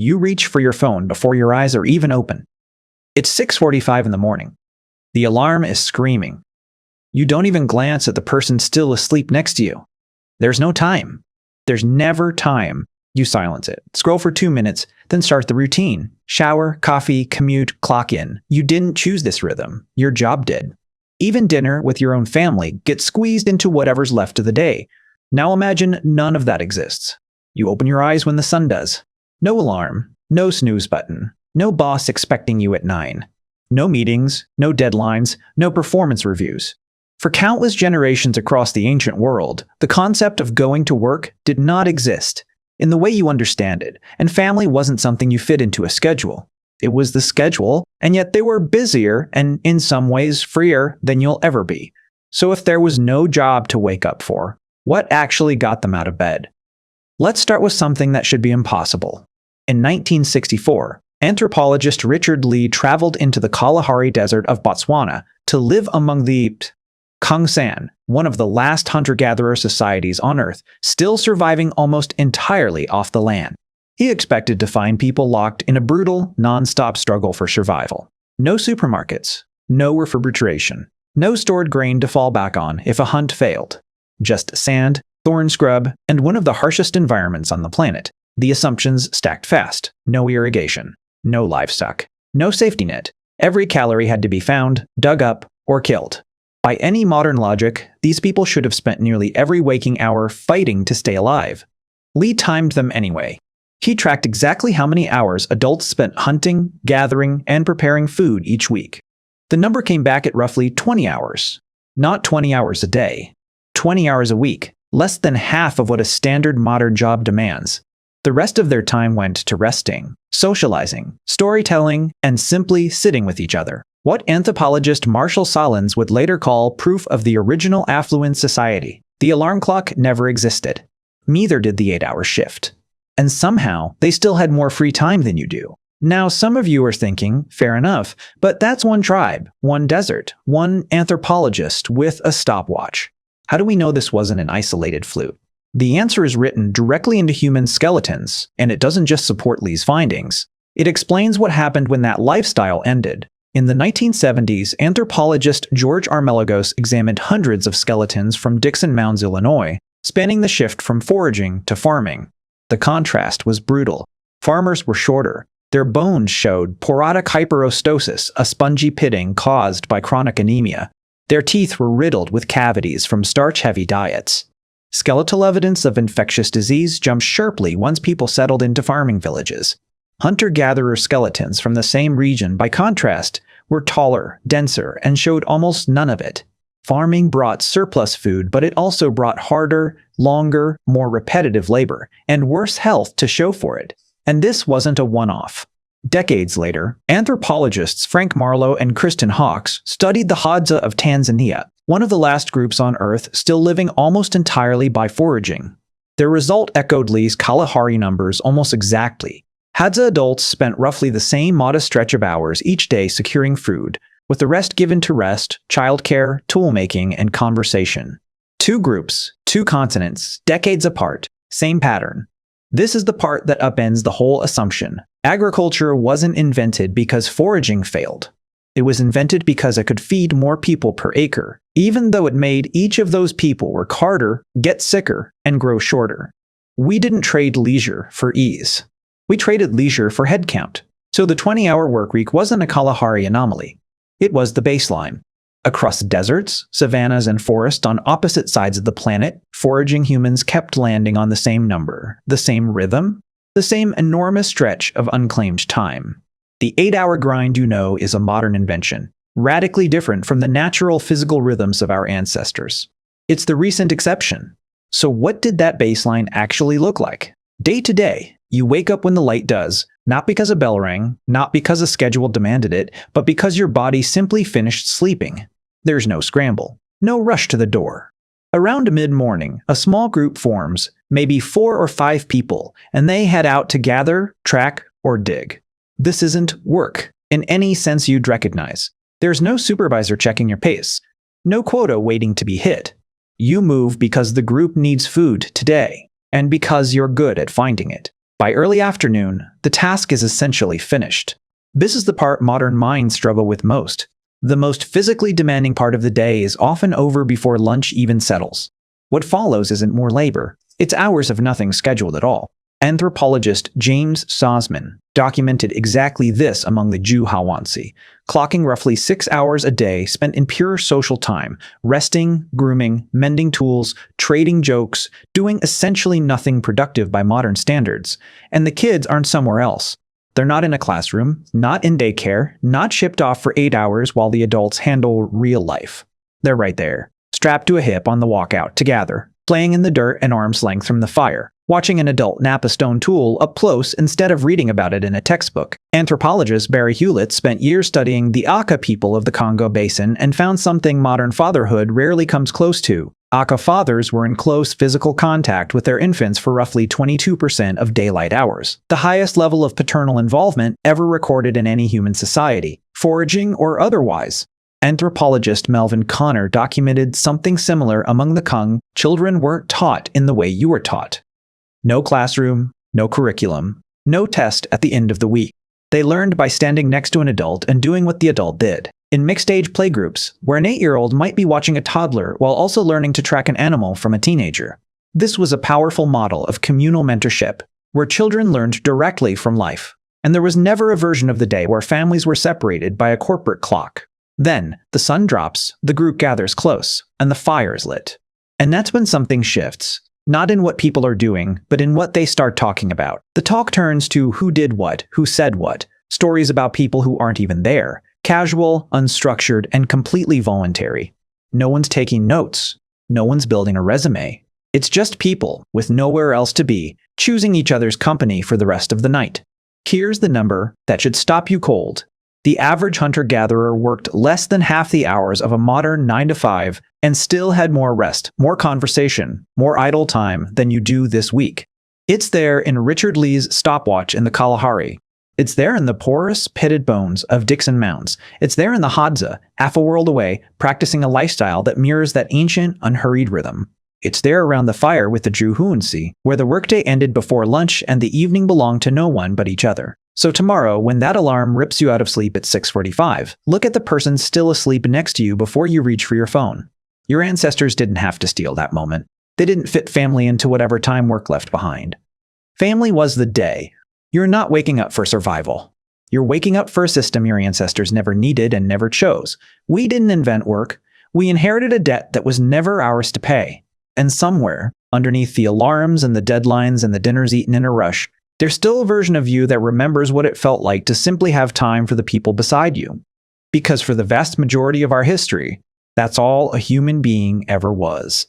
You reach for your phone before your eyes are even open. It's 6:45 in the morning. The alarm is screaming. You don't even glance at the person still asleep next to you. There's no time. There's never time. You silence it, scroll for 2 minutes, then start the routine. Shower, coffee, commute, clock in. You didn't choose this rhythm. Your job did. Even dinner with your own family gets squeezed into whatever's left of the day. Now imagine none of that exists. You open your eyes when the sun does. No alarm, no snooze button, no boss expecting you at 9. No meetings, no deadlines, no performance reviews. For countless generations across the ancient world, the concept of going to work did not exist in the way you understand it, and family wasn't something you fit into a schedule. It was the schedule, and yet they were busier and, in some ways, freer than you'll ever be. So if there was no job to wake up for, what actually got them out of bed? Let's start with something that should be impossible. In 1964, anthropologist Richard Lee traveled into the Kalahari Desert of Botswana to live among the Kongsan, one of the last hunter-gatherer societies on Earth, still surviving almost entirely off the land. He expected to find people locked in a brutal, non-stop struggle for survival. No supermarkets, no refrigeration, no stored grain to fall back on if a hunt failed. Just sand, thorn scrub, and one of the harshest environments on the planet. The assumptions stacked fast. No irrigation, no livestock, no safety net. Every calorie had to be found, dug up, or killed. By any modern logic, these people should have spent nearly every waking hour fighting to stay alive. Lee timed them anyway. He tracked exactly how many hours adults spent hunting, gathering, and preparing food each week. The number came back at roughly 20 hours. Not 20 hours a day. 20 hours a week, less than half of what a standard modern job demands. The rest of their time went to resting, socializing, storytelling, and simply sitting with each other. What anthropologist Marshall Solins would later call proof of the original affluent society. The alarm clock never existed. Neither did the 8-hour shift. And somehow, they still had more free time than you do. Now, some of you are thinking, fair enough, but that's one tribe, one desert, one anthropologist with a stopwatch. How do we know this wasn't an isolated fluke? The answer is written directly into human skeletons, and it doesn't just support Lee's findings. It explains what happened when that lifestyle ended. In the 1970s, anthropologist George Armelagos examined hundreds of skeletons from Dixon Mounds, Illinois, spanning the shift from foraging to farming. The contrast was brutal. Farmers were shorter. Their bones showed porotic hyperostosis, a spongy pitting caused by chronic anemia. Their teeth were riddled with cavities from starch-heavy diets. Skeletal evidence of infectious disease jumped sharply once people settled into farming villages. Hunter-gatherer skeletons from the same region, by contrast, were taller, denser, and showed almost none of it. Farming brought surplus food, but it also brought harder, longer, more repetitive labor, and worse health to show for it. And this wasn't a one-off. Decades later, anthropologists Frank Marlowe and Kristen Hawkes studied the Hadza of Tanzania, one of the last groups on Earth still living almost entirely by foraging. Their result echoed Lee's Kalahari numbers almost exactly. Hadza adults spent roughly the same modest stretch of hours each day securing food, with the rest given to rest, childcare, tool-making, and conversation. Two groups, two continents, decades apart, same pattern. This is the part that upends the whole assumption. Agriculture wasn't invented because foraging failed. It was invented because it could feed more people per acre, even though it made each of those people work harder, get sicker, and grow shorter. We didn't trade leisure for ease. We traded leisure for headcount. So the 20-hour workweek wasn't a Kalahari anomaly. It was the baseline. Across deserts, savannas, and forests on opposite sides of the planet, foraging humans kept landing on the same number, the same rhythm, the same enormous stretch of unclaimed time. The 8-hour grind, you know, is a modern invention, radically different from the natural physical rhythms of our ancestors. It's the recent exception. So what did that baseline actually look like? Day to day, you wake up when the light does, not because a bell rang, not because a schedule demanded it, but because your body simply finished sleeping. There's no scramble, no rush to the door. Around mid-morning, a small group forms, maybe 4 or 5 people, and they head out to gather, track, or dig. This isn't work, in any sense you'd recognize. There's no supervisor checking your pace, no quota waiting to be hit. You move because the group needs food today, and because you're good at finding it. By early afternoon, the task is essentially finished. This is the part modern minds struggle with most. The most physically demanding part of the day is often over before lunch even settles. What follows isn't more labor, it's hours of nothing scheduled at all. Anthropologist James Sosman documented exactly this among the Juhawansi, clocking roughly 6 hours a day spent in pure social time, resting, grooming, mending tools, trading jokes, doing essentially nothing productive by modern standards. And the kids aren't somewhere else. They're not in a classroom, not in daycare, not shipped off for 8 hours while the adults handle real life. They're right there, strapped to a hip on the walkout together, playing in the dirt an arm's length from the fire, watching an adult nap a stone tool up close instead of reading about it in a textbook. Anthropologist Barry Hewlett spent years studying the Aka people of the Congo Basin and found something modern fatherhood rarely comes close to. Aka fathers were in close physical contact with their infants for roughly 22% of daylight hours, the highest level of paternal involvement ever recorded in any human society, foraging or otherwise. Anthropologist Melvin Connor documented something similar among the Kung. Children weren't taught in the way you were taught. No classroom, no curriculum, no test at the end of the week. They learned by standing next to an adult and doing what the adult did. In mixed-age playgroups, where an 8-year-old might be watching a toddler while also learning to track an animal from a teenager. This was a powerful model of communal mentorship, where children learned directly from life. And there was never a version of the day where families were separated by a corporate clock. Then, the sun drops, the group gathers close, and the fire is lit. And that's when something shifts. Not in what people are doing, but in what they start talking about. The talk turns to who did what, who said what, stories about people who aren't even there, casual, unstructured, and completely voluntary. No one's taking notes. No one's building a resume. It's just people, with nowhere else to be, choosing each other's company for the rest of the night. Here's the number that should stop you cold. The average hunter-gatherer worked less than half the hours of a modern 9-to-5 and still had more rest, more conversation, more idle time than you do this week. It's there in Richard Lee's stopwatch in the Kalahari. It's there in the porous, pitted bones of Dixon Mounds. It's there in the Hadza, half a world away, practicing a lifestyle that mirrors that ancient, unhurried rhythm. It's there around the fire with the Juhuansi, where the workday ended before lunch and the evening belonged to no one but each other. So tomorrow, when that alarm rips you out of sleep at 6:45, look at the person still asleep next to you before you reach for your phone. Your ancestors didn't have to steal that moment. They didn't fit family into whatever time work left behind. Family was the day. You're not waking up for survival. You're waking up for a system your ancestors never needed and never chose. We didn't invent work. We inherited a debt that was never ours to pay. And somewhere, underneath the alarms and the deadlines and the dinners eaten in a rush, there's still a version of you that remembers what it felt like to simply have time for the people beside you. Because for the vast majority of our history, that's all a human being ever was.